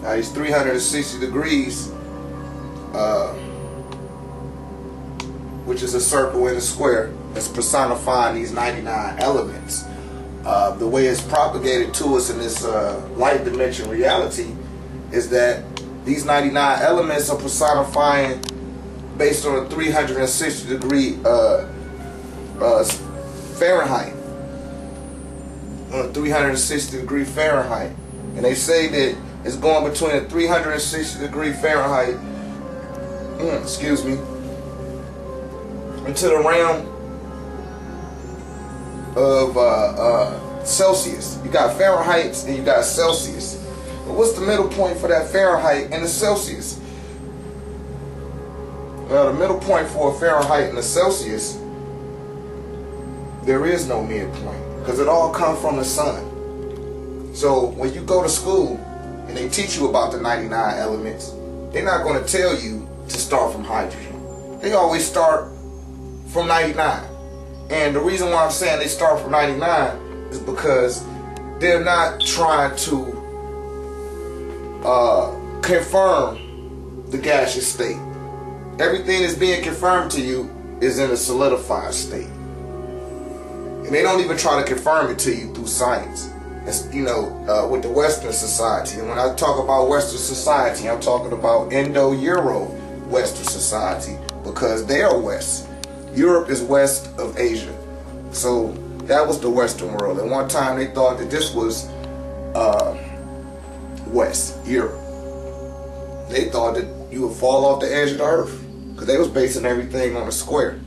Now these 360 degrees, which is a circle and a square, is personifying these 99 elements. The way it's propagated to us in this light dimension reality is that these 99 elements are personifying based on a 360 degree Fahrenheit. On a 360 degree Fahrenheit. And they say that it's going between a 360 degree Fahrenheit, excuse me, into the realm of Celsius. You got Fahrenheit and you got Celsius. But what's the middle point for that Fahrenheit and the Celsius? Well, the middle point for a Fahrenheit and a Celsius, there is no midpoint, because it all comes from the sun. So when you go to school and they teach you about the 99 elements, they're not going to tell you to start from hydrogen. They always start from 99. And the reason why I'm saying they start from 99 is because they're not trying to confirm the gaseous state. Everything that's being confirmed to you is in a solidified state. And they don't even try to confirm it to you through science. It's, you know, with the Western society. And when I talk about Western society, I'm talking about Indo-Euro Western society, because they are West. Europe is west of Asia. So that was the Western world. At one time they thought that this was West, Europe. They thought that you would fall off the edge of the earth, because they was basing everything on a square,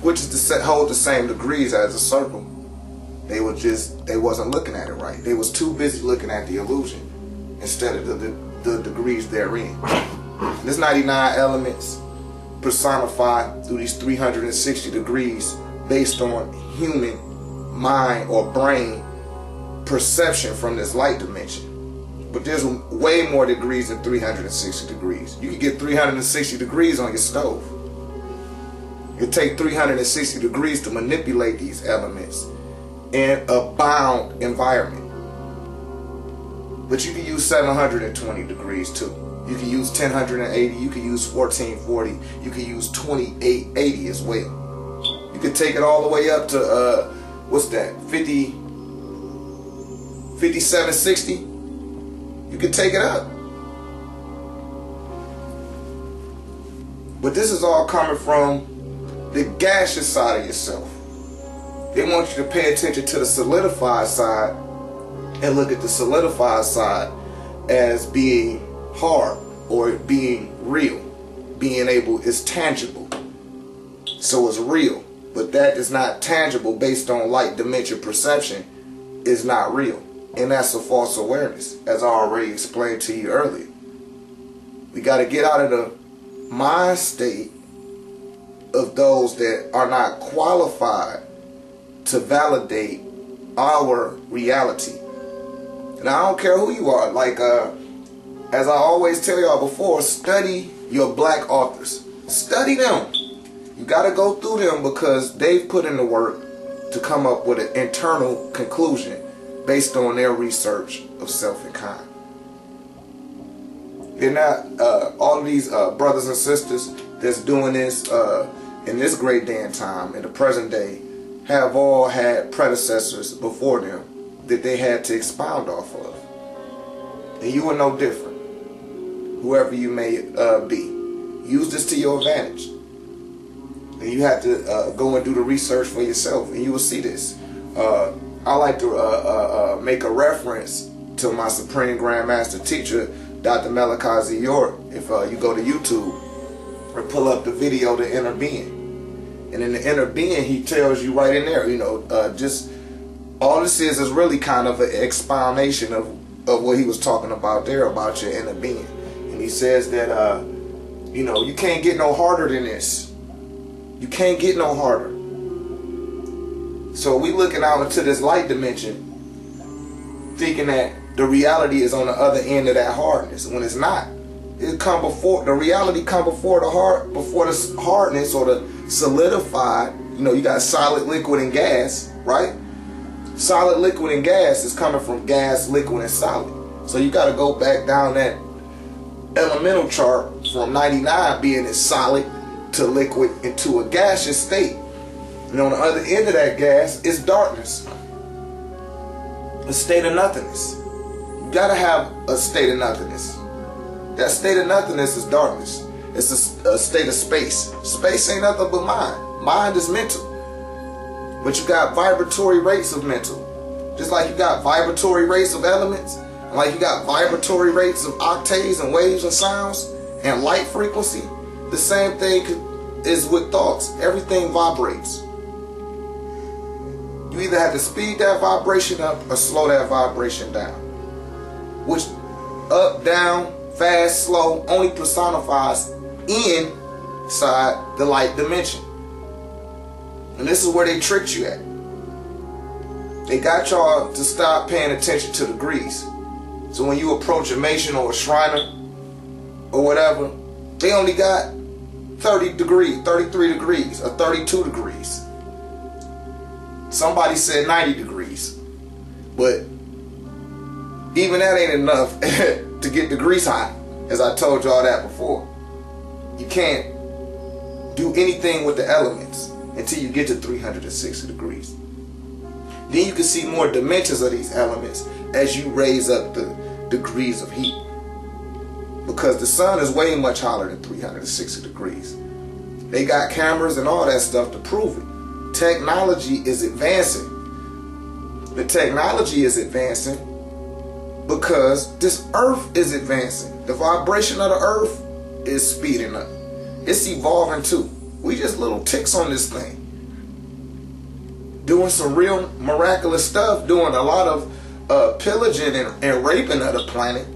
which is to hold the same degrees as a circle. They wasn't looking at it right. They was too busy looking at the illusion instead of the degrees therein. This 99 elements personified through these 360 degrees based on human mind or brain perception from this light dimension. But there's way more degrees than 360 degrees. You can get 360 degrees on your stove. It takes 360 degrees to manipulate these elements in a bound environment. But you can use 720 degrees too. You can use 1080, you can use 1440, you can use 2880 as well. You can take it all the way up to, what's that, 5760? You can take it up. But this is all coming from the gaseous side of yourself. They want you to pay attention to the solidified side and look at the solidified side as being hard or being real. Being able is tangible. So it's real. But that is not tangible based on light dimension perception is not real. And that's a false awareness, as I already explained to you earlier. We got to get out of the mind state of those that are not qualified to validate our reality. And I don't care who you are. Like, as I always tell y'all before, study your black authors. Study them. You got to go through them because they've put in the work to come up with an internal conclusion based on their research of self and kind. They're not, all of these brothers and sisters that's doing this in this great day and time, in the present day, have all had predecessors before them that they had to expound off of. And you are no different, whoever you may be. Use this to your advantage. And you have to go and do the research for yourself, and you will see this. I like to make a reference to my Supreme Grand Master teacher, Dr. Malachi Z. York. If you go to YouTube or pull up the video, The Inner Being. And in The Inner Being, he tells you right in there, you know, just all this is really kind of an explanation of what he was talking about there, about your inner being. And he says that, you know, you can't get no harder than this. You can't get no harder. So we looking out into this light dimension thinking that the reality is on the other end of that hardness, when it's not. It come before, the reality come before the hardness or the solidified. You know, you got solid, liquid, and gas, right? Solid, liquid, and gas is coming from gas, liquid, and solid. So you got to go back down that elemental chart from 99 being as solid to liquid into a gaseous state. And on the other end of that gas is darkness, a state of nothingness. You got to have a state of nothingness. That state of nothingness is darkness. It's a state of space. Space ain't nothing but mind. Mind is mental. But you got vibratory rates of mental. Just like you got vibratory rates of elements, and like you got vibratory rates of octaves and waves and sounds and light frequency, the same thing is with thoughts. Everything vibrates. You either have to speed that vibration up or slow that vibration down. Which up, down, fast, slow only personifies inside the light dimension. And this is where they tricked you at. They got y'all to stop paying attention to degrees. So when you approach a Mason or a Shriner or whatever, they only got 30 degrees, 33 degrees, or 32 degrees. Somebody said 90 degrees. But even that ain't enough to get degrees hot, as I told y'all that before. You can't do anything with the elements until you get to 360 degrees. Then you can see more dimensions of these elements as you raise up the degrees of heat. Because the sun is way much hotter than 360 degrees. They got cameras and all that stuff to prove it. Technology is advancing. The technology is advancing because this earth is advancing. The vibration of the earth is speeding up. It's evolving too. We just little ticks on this thing. Doing some real miraculous stuff, doing a lot of pillaging and raping of the planet.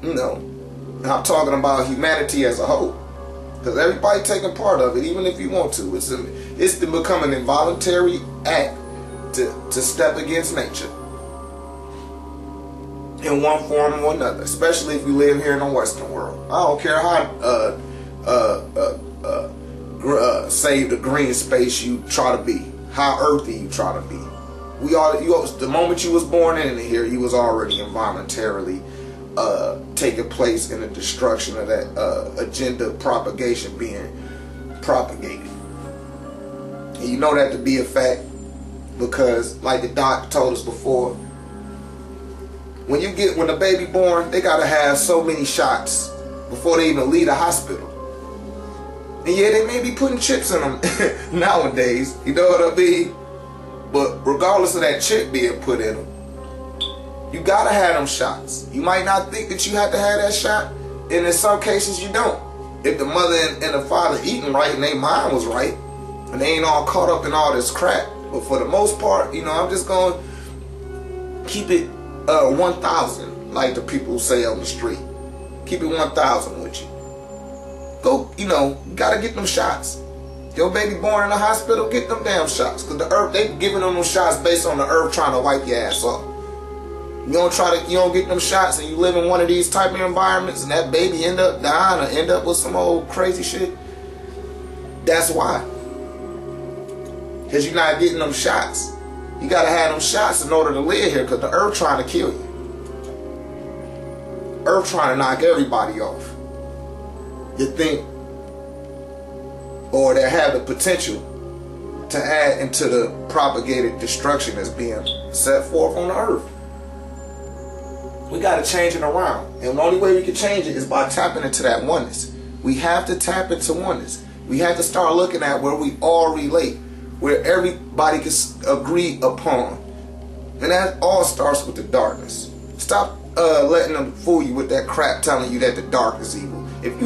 You know, and I'm talking about humanity as a whole. Because everybody taking part of it, even if you want to. It's to become an involuntary act to step against nature. In one form or another. Especially if you live here in the Western world. I don't care how save the green space you try to be, how earthy you try to be. The moment you was born in here, you was already involuntarily taking place in the destruction of that agenda propagation being propagated. And you know that to be a fact because, like the doc told us before, when the baby born, they gotta have so many shots before they even leave the hospital. And yeah, they may be putting chips in them nowadays, you know what I mean? But regardless of that chip being put in them, you gotta have them shots. You might not think that you have to have that shot, and in some cases you don't. If the mother and the father eating right and their mind was right, and they ain't all caught up in all this crap. But for the most part, you know, I'm just gonna keep it 1,000, like the people say on the street. Keep it 1,000 with you. Go, you know, you gotta get them shots. Your baby born in the hospital, get them damn shots. Cause the earth, they giving them shots based on the earth trying to wipe your ass off. You don't get them shots and you live in one of these type of environments and that baby end up dying or end up with some old crazy shit. That's why. Cause you're not getting them shots. You gotta have them shots in order to live here, cause the earth trying to kill you. Earth trying to knock everybody off. You think, or that have the potential to add into the propagated destruction that's being set forth on the earth. We got to change it around. And the only way we can change it is by tapping into that oneness. We have to tap into oneness. We have to start looking at where we all relate, where everybody can agree upon. And that all starts with the darkness. Stop letting them fool you with that crap telling you that the dark is evil. If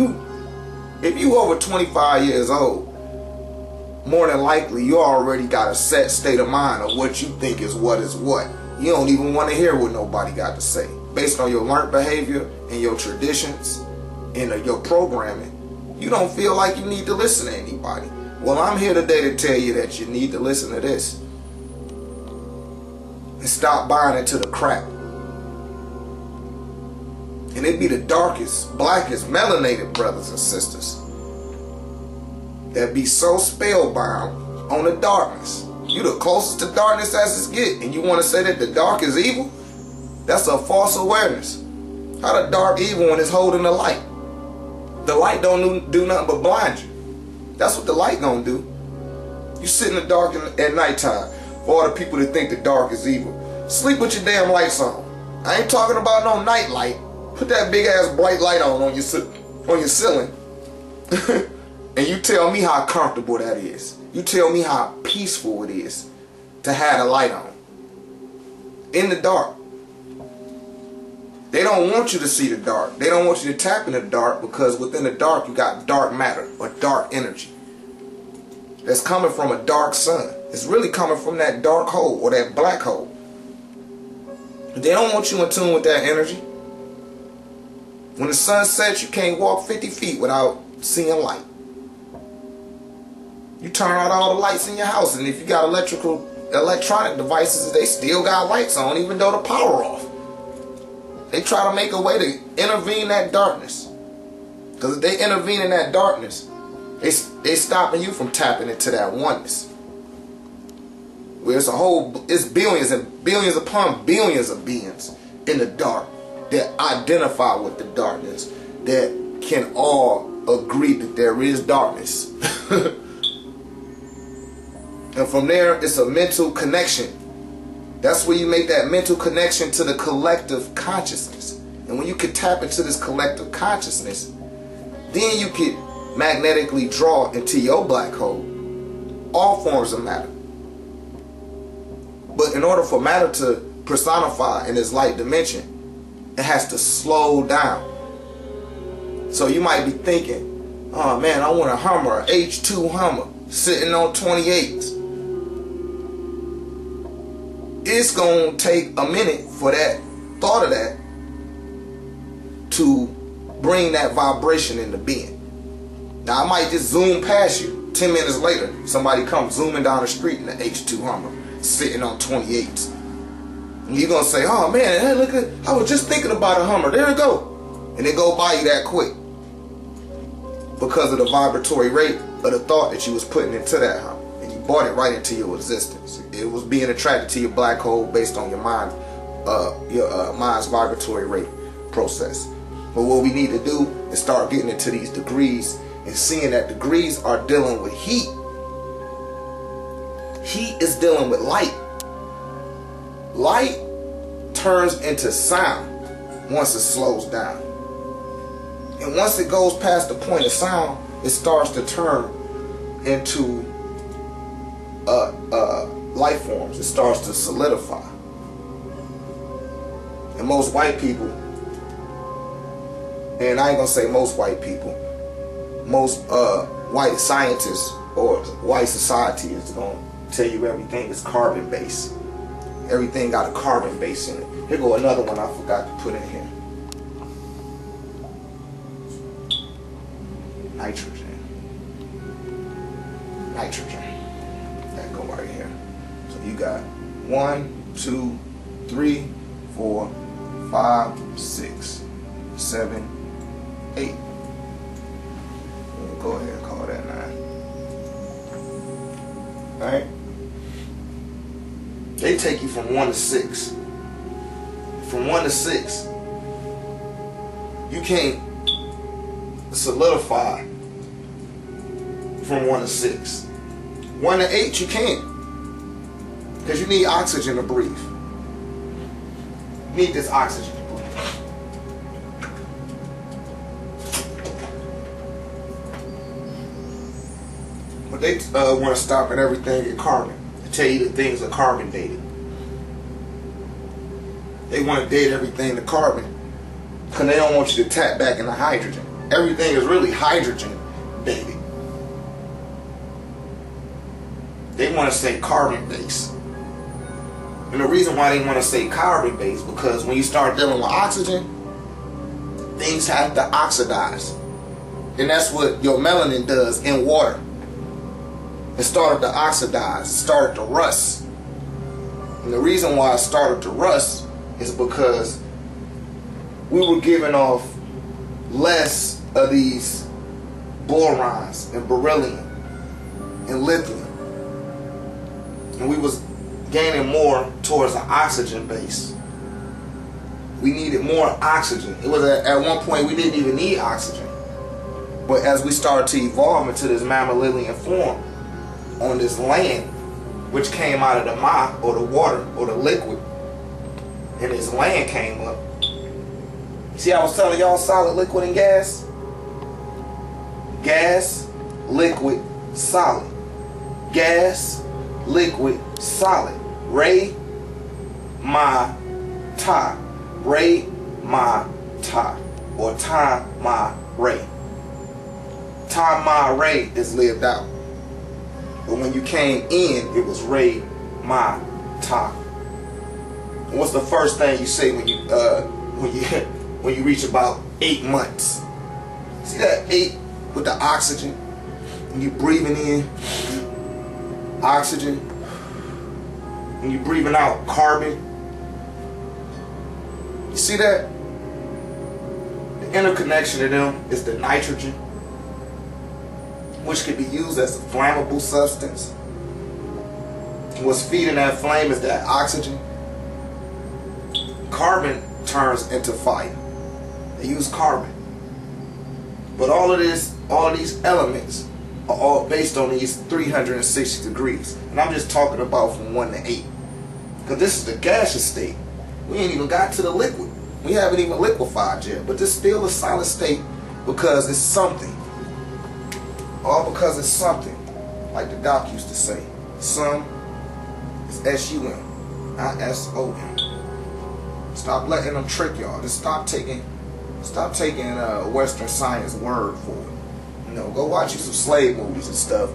you over 25 years old, more than likely you already got a set state of mind of what you think is what is what. You don't even want to hear what nobody got to say. Based on your learned behavior and your traditions and your programming, you don't feel like you need to listen to anybody. Well, I'm here today to tell you that you need to listen to this. And stop buying into the crap. And it be the darkest, blackest, melanated brothers and sisters that be so spellbound on the darkness You the closest to darkness as it's get, and you want to say that the dark is evil? That's a false awareness. How the dark evil when it's holding the light? The light don't do nothing but blind you. That's what the light gonna do. You sit in the dark at nighttime. For all the people that think the dark is evil, sleep with your damn lights on. I ain't talking about no night light. Put that big ass bright light on your ceiling. And you tell me how comfortable that is. You tell me how peaceful it is to have a light on. In the dark. They don't want you to see the dark. They don't want you to tap in the dark, because within the dark you got dark matter or dark energy. That's coming from a dark sun. It's really coming from that dark hole or that black hole. They don't want you in tune with that energy. When the sun sets, you can't walk 50 feet without seeing light. You turn out all the lights in your house, and if you got electronic devices, they still got lights on even though the power off. They try to make a way to intervene that darkness. Because if they intervene in that darkness, they stopping you from tapping into that oneness. Where it's billions and billions upon billions of beings in the dark that identify with the darkness, that can all agree that there is darkness. And from there, it's a mental connection. That's where you make that mental connection to the collective consciousness. And when you can tap into this collective consciousness, then you can magnetically draw into your black hole all forms of matter. But in order for matter to personify in this light dimension, it has to slow down. So you might be thinking, oh man, I want a Hummer, an H2 Hummer, sitting on 28s. It's going to take a minute for that thought of that to bring that vibration into being. Now I might just zoom past you. 10 minutes later, somebody comes zooming down the street in the H2 Hummer, sitting on 28s. And you're going to say, oh man, hey, look at, I was just thinking about a Hummer. There it go. And it go by you that quick. Because of the vibratory rate of the thought that you was putting into that Hummer. And you brought it right into your existence. It was being attracted to your black hole based on your mind, mind's vibratory rate process. But what we need to do is start getting into these degrees and seeing that degrees are dealing with heat. Heat is dealing with light. Light turns into sound once it slows down. And once it goes past the point of sound, it starts to turn into life forms. It starts to solidify. And most white people, and I ain't gonna say most white people, most white scientists or white society is gonna tell you everything is carbon based. Everything got a carbon base in it. Here go another one I forgot to put in here. Nitrogen. That go right here. So you got 1, 2, 3, 4, 5, 6, 7, 8. We'll go ahead and call that 9. Alright? They take you from 1 to 6. From 1 to 6, you can't solidify from 1 to 6. 1 to 8, you can't. Because you need oxygen to breathe. You need this oxygen to breathe. But they want to stop at everything at carbon. Tell you that things are carbon dated. They want to date everything to carbon because they don't want you to tap back into hydrogen. Everything is really hydrogen dated. They want to say carbon based. And the reason why they want to say carbon based, because when you start dealing with oxygen, things have to oxidize. And that's what your melanin does in water. It started to oxidize, it started to rust. And the reason why it started to rust is because we were giving off less of these borons and beryllium and lithium. and we was gaining more towards an oxygen base. We needed more oxygen. It was at one point we didn't even need oxygen. But as we started to evolve into this mammalian form on this land, which came out of the ma, or the water, or the liquid, and this land came up. See, I was telling y'all solid, liquid, and gas? Gas, liquid, solid. Gas, liquid, solid. Ray, ma, ta. Ray, ma, ta. Or ta, ma, ray. Ta, ma, ray is lived out. But when you came in, it was ray, ma, ta. And what's the first thing you say when you reach about 8 months? See that 8 with the oxygen? And you breathing in oxygen, and you breathing out carbon. You see that? The interconnection of them is the nitrogen, which can be used as a flammable substance. And what's feeding that flame is that oxygen. Carbon turns into fire. They use carbon. But all of these elements are all based on these 360 degrees. And I'm just talking about from 1 to 8. Because this is the gaseous state. We ain't even got to the liquid. We haven't even liquefied yet. But this is still a solid state because it's something. All because it's something. Like the doc used to say. Some is S-U-M, not S-O-M. Stop letting them trick y'all. Just stop taking Western science word for it. You know, go watch you some slave movies and stuff,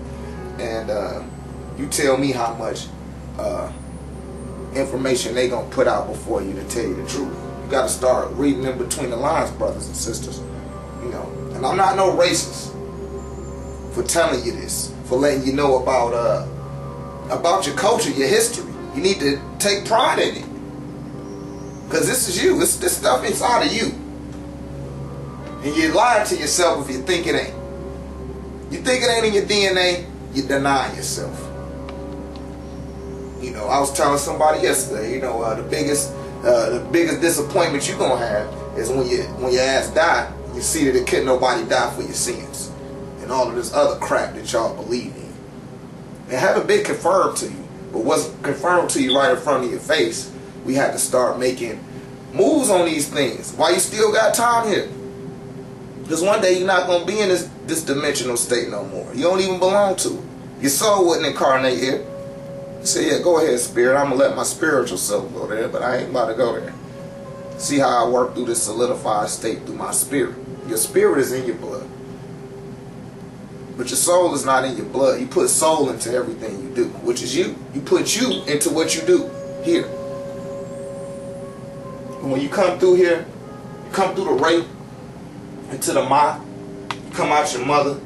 and you tell me how much information they gonna put out before you to tell you the truth. You gotta start reading in between the lines, brothers and sisters. You know, and I'm not no racist for telling you this, for letting you know about your culture, your history. You need to take pride in it. Because this is you. It's this stuff inside of you. And you're lying to yourself if you think it ain't. You think it ain't in your DNA, you deny yourself. You know, I was telling somebody yesterday, you know, the biggest disappointment you're going to have is when your ass die, you see that it couldn't nobody die for your sins. And all of this other crap that y'all believe in. It haven't been confirmed to you. But what's confirmed to you right in front of your face, we had to start making moves on these things while you still got time here. Because one day you're not going to be in this dimensional state no more. You don't even belong to it. Your soul wouldn't incarnate here. You say, yeah, go ahead, spirit. I'm going to let my spiritual self go there, but I ain't about to go there. See how I work through this solidified state through my spirit. Your spirit is in your blood. But your soul is not in your blood. You put soul into everything you do, which is you. You put you into what you do here. And when you come through here, you come through the rape into the ma, you come out your mother,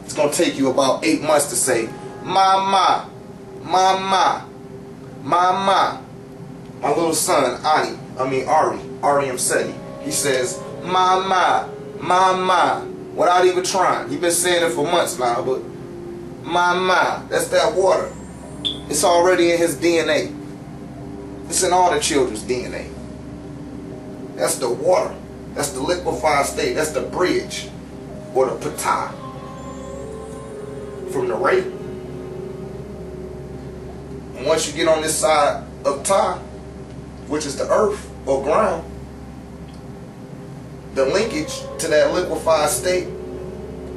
it's going to take you about 8 months to say, mama, mama, mama. My little son, Ari Mseti, he says, mama, mama, without even trying. He's been saying it for months now, but mama, that's that water. It's already in his DNA. It's in all the children's DNA. That's the water. That's the liquefied state. That's the bridge, or the pata, from the rape. And once you get on this side of ta, which is the earth or ground, the linkage to that liquefied state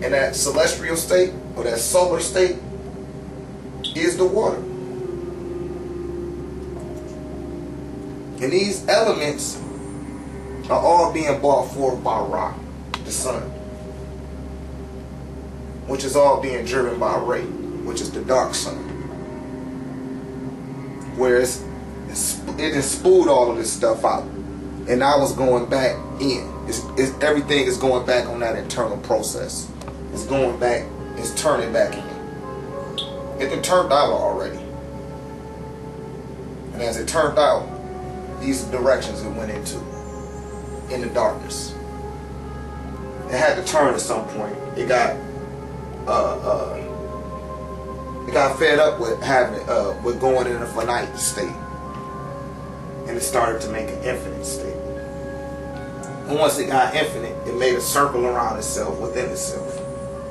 and that celestial state or that solar state is the water. And these elements are all being brought forth by Ra, the sun, which is all being driven by Re, which is the dark sun. Whereas it has spooled all of this stuff out, and now it's going back in. Everything is going back on that internal process. It's going back. It's turning back in. It turned out already, and as it turned out, these directions it went into. In the darkness. It had to turn at some point. It got got fed up with with going in a finite state, and it started to make an infinite state. And once it got infinite, it made a circle around itself within itself,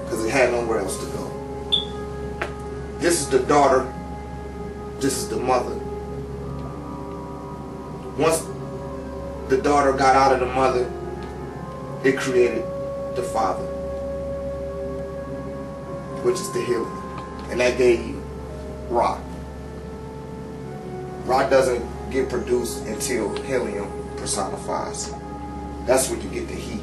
because it had nowhere else to go. This is the daughter. This is the mother. Once the daughter got out of the mother, it created the father, which is the healing. And that gave you Ra. Ra doesn't get produced until helium personifies. That's when you get the he.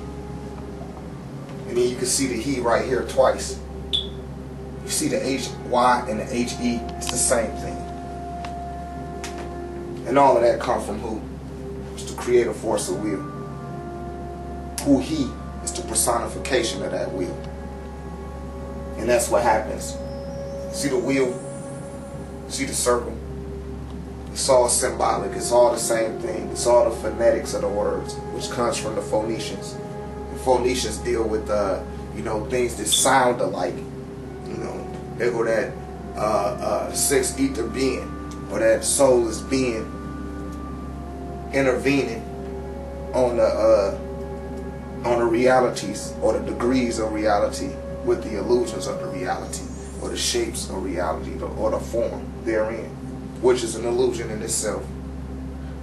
And then you can see the he right here twice. You see the Hy and the He, it's the same thing. And all of that comes from who? It's the creative force of will. Who he is the personification of that will. And that's what happens. See the wheel? See the circle? It's all symbolic. It's all the same thing. It's all the phonetics of the words, which comes from the Phoenicians. The Phoenicians deal with things that sound alike. They go that sixth ether being, or that soulless being intervening on the realities or the degrees of reality with the illusions of the reality, or the shapes of reality, or the form therein, which is an illusion in itself.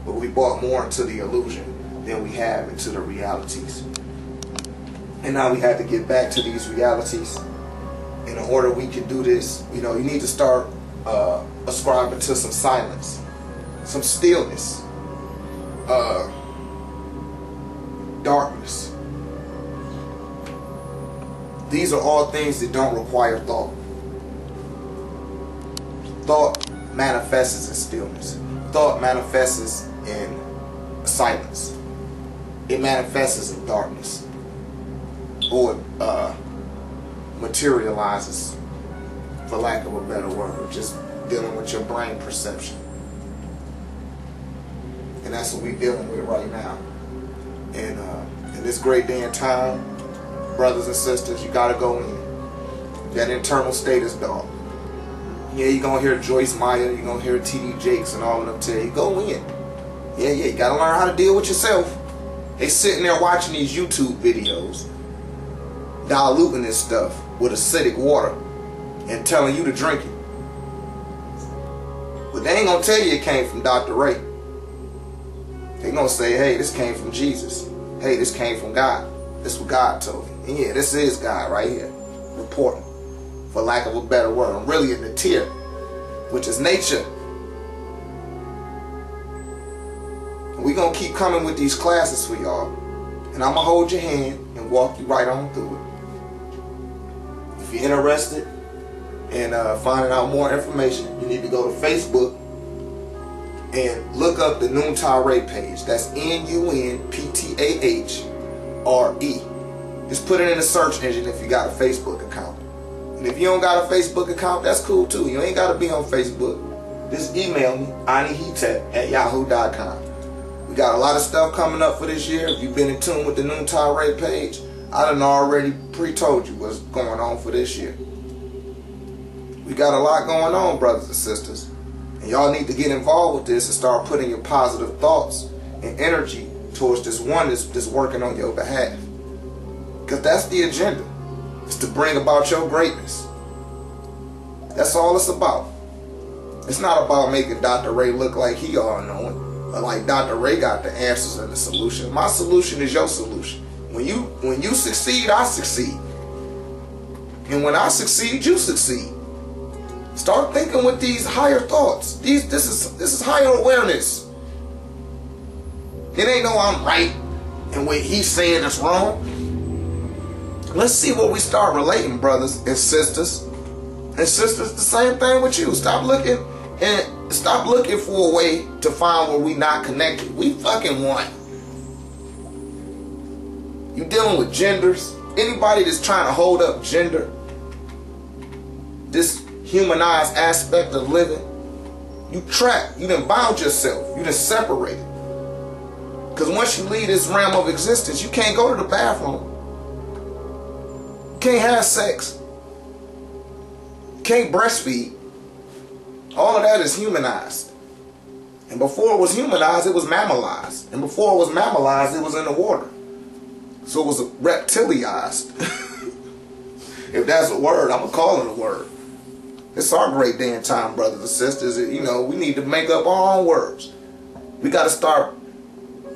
But we bought more into the illusion than we have into the realities. And now we had to get back to these realities. In order we can do this, you need to start ascribing to some silence, some stillness, darkness. These are all things that don't require thought. Thought manifests in stillness. Thought manifests in silence. It manifests in darkness. Or materializes, for lack of a better word, just dealing with your brain perception. And that's what we're dealing with right now. And in this great day and time, brothers and sisters, you gotta go in. That internal state is dark. Yeah, you're gonna hear Joyce Meyer, you're gonna hear T.D. Jakes and all of them tell you, go in. Yeah, you gotta learn how to deal with yourself. They sitting there watching these YouTube videos, diluting this stuff with acidic water and telling you to drink it. But they ain't gonna tell you it came from Dr. Ray. They gonna say, hey, this came from Jesus. Hey, this came from God. This is what God told me. And yeah, this is God right here, reporting, for lack of a better word. I'm really in the tier, which is nature. We gonna keep coming with these classes for y'all, and I'm gonna hold your hand and walk you right on through it. If you're interested in finding out more information, you need to go to Facebook and look up the Noontide Ray page. That's NUNPTAHRE. Just put it in the search engine if you got a Facebook account. And if you don't got a Facebook account, that's cool too. You ain't got to be on Facebook. Just email me, anihitep@yahoo.com. We got a lot of stuff coming up for this year. If you've been in tune with the Noontide Ray page, I done already pre-told you what's going on for this year. We got a lot going on, brothers and sisters. And y'all need to get involved with this and start putting your positive thoughts and energy towards this one that's working on your behalf. Because that's the agenda. It's to bring about your greatness. That's all it's about. It's not about making Dr. Ray look like he all-knowing, or like Dr. Ray got the answers and the solution. My solution is your solution. When you succeed, I succeed. And when I succeed, you succeed. Start thinking with these higher thoughts. This is higher awareness. It ain't no I'm right and what he's saying is wrong. Let's see what we start relating, brothers and sisters. And sisters, the same thing with you. Stop looking for a way to find where we not connected. We fucking one. You dealing with genders. Anybody that's trying to hold up gender, this humanized aspect of living, you trapped. You done bound yourself. You done separated. Because once you leave this realm of existence, you can't go to the bathroom. You can't have sex. You can't breastfeed. All of that is humanized. And before it was humanized, it was mammalized. And before it was mammalized, it was in the water. So it was reptiliized. If that's a word, I'm going to call it a word. It's our great day and time, brothers and sisters. You know, we need to make up our own words. We got to start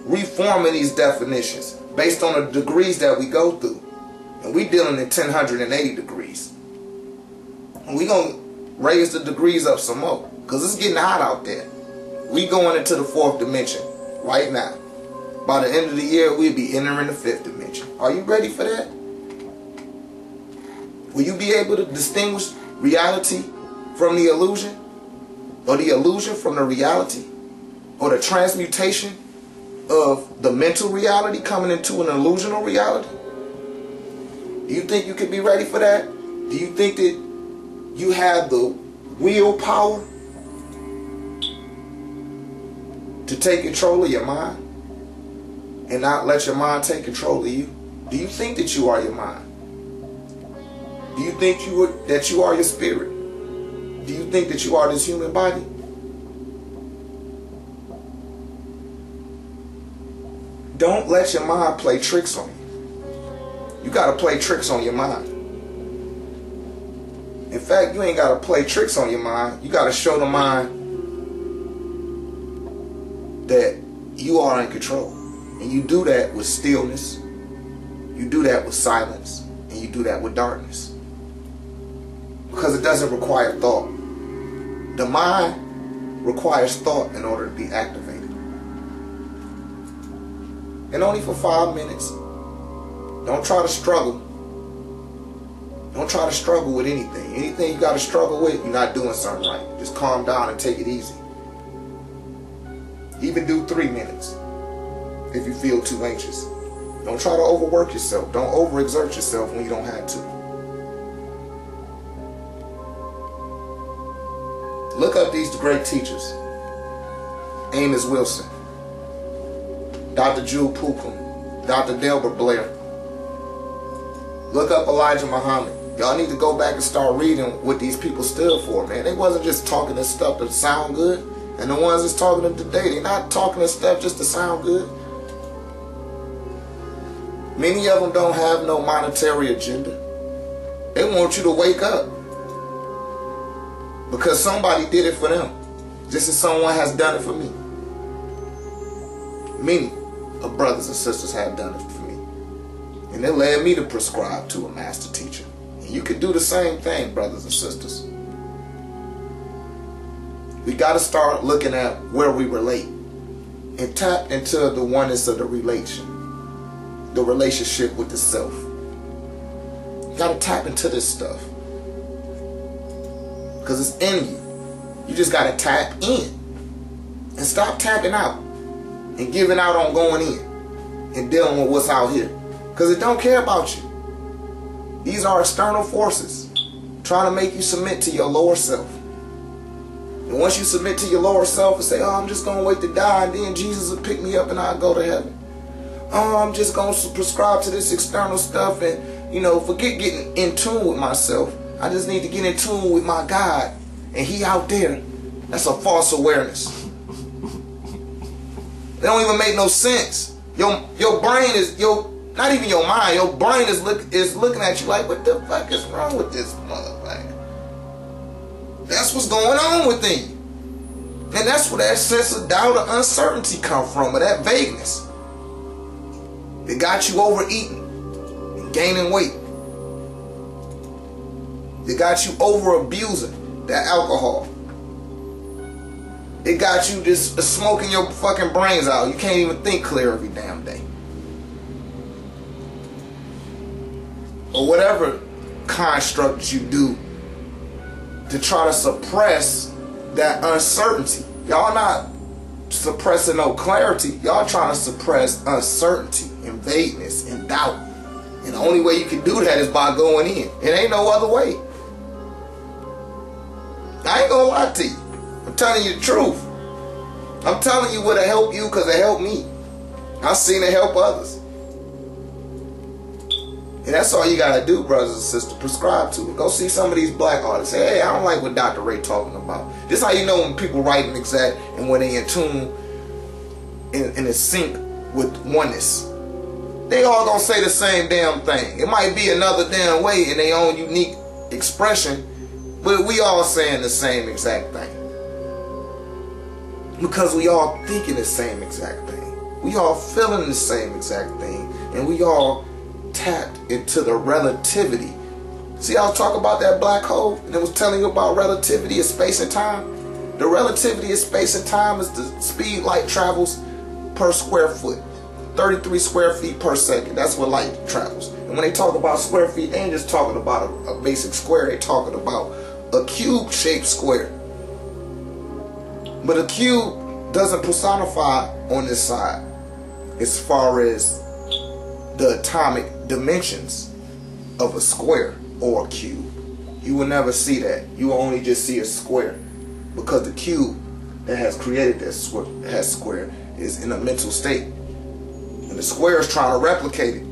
reforming these definitions based on the degrees that we go through. And we dealing in 1080 degrees. And we going to raise the degrees up some more. Because it's getting hot out there. We going into the 4th dimension right now. By the end of the year, we'll be entering the 5th dimension. Are you ready for that? Will you be able to distinguish reality from the illusion? Or the illusion from the reality? Or the transmutation of the mental reality coming into an illusional reality? Do you think you could be ready for that? Do you think that you have the willpower to take control of your mind and not let your mind take control of you? Do you think that you are your mind? Do you think that you are your spirit? Do you think that you are this human body? Don't let your mind play tricks on you. You got to play tricks on your mind. In fact, you ain't got to play tricks on your mind. You got to show the mind that you are in control. And you do that with stillness. You do that with silence. And you do that with darkness. Because it doesn't require thought. The mind requires thought in order to be activated. And only for 5 minutes. Don't try to struggle. Don't try to struggle with anything. Anything you got to struggle with, you're not doing something right. Just calm down and take it easy. Even do 3 minutes if you feel too anxious. Don't try to overwork yourself. Don't overexert yourself when you don't have to. Look up these great teachers. Amos Wilson, Dr. Jude Pookrum, Dr. Delbert Blair. Look up Elijah Muhammad. Y'all need to go back and start reading what these people stood for, man. They wasn't just talking this stuff to sound good. And the ones that's talking to today, they're not talking this stuff just to sound good. Many of them don't have no monetary agenda. They want you to wake up. Because somebody did it for them. Just as someone has done it for me. Many of brothers and sisters have done it for me. And it led me to prescribe to a master teacher. And you can do the same thing, brothers and sisters. We got to start looking at where we relate. And tap into the oneness of the relation. The relationship with the self. You got to tap into this stuff. Because it's in you. You just got to tap in. And stop tapping out. And giving out on going in. And dealing with what's out here. Because it don't care about you. These are external forces. Trying to make you submit to your lower self. And once you submit to your lower self and say, oh, I'm just going to wait to die. And then Jesus will pick me up and I'll go to heaven. Oh, I'm just going to prescribe to this external stuff. And, you know, forget getting in tune with myself. I just need to get in tune with my God. And he out there. That's a false awareness. It don't even make no sense. Your brain is, not even your mind, your brain is looking at you like, what the fuck is wrong with this motherfucker? That's what's going on within you. And that's where that sense of doubt or uncertainty come from, or that vagueness. It got you overeating and gaining weight. It got you over abusing that alcohol. It got you just smoking your fucking brains out. You can't even think clear every damn day. Or whatever construct you do to try to suppress that uncertainty. Y'all not suppressing no clarity. Y'all trying to suppress uncertainty and vagueness and doubt. And the only way you can do that is by going in. It ain't no other way. I ain't gonna lie to you. I'm telling you the truth. I'm telling you what'll help you because it helped me. I've seen it help others. And that's all you gotta do, brothers and sisters. Prescribe to it. Go see some of these black artists. Say, hey, I don't like what Dr. Ray talking about. This is how you know when people writing exact and when they in tune and in sync with oneness. They all gonna say the same damn thing. It might be another damn way in their own unique expression, but we all saying the same exact thing. Because we all thinking the same exact thing. We all feeling the same exact thing. And we all tapped into the relativity. See, I was talking about that black hole and it was telling you about relativity of space and time. The relativity of space and time is the speed light travels per square foot. 33 square feet per second. That's what light travels. And when they talk about square feet, they ain't just talking about a basic square. They talking about a cube-shaped square. But a cube doesn't personify on this side as far as the atomic dimensions of a square or a cube. You will never see that. You will only just see a square, because the cube that has created that square is in a mental state, and the square is trying to replicate it.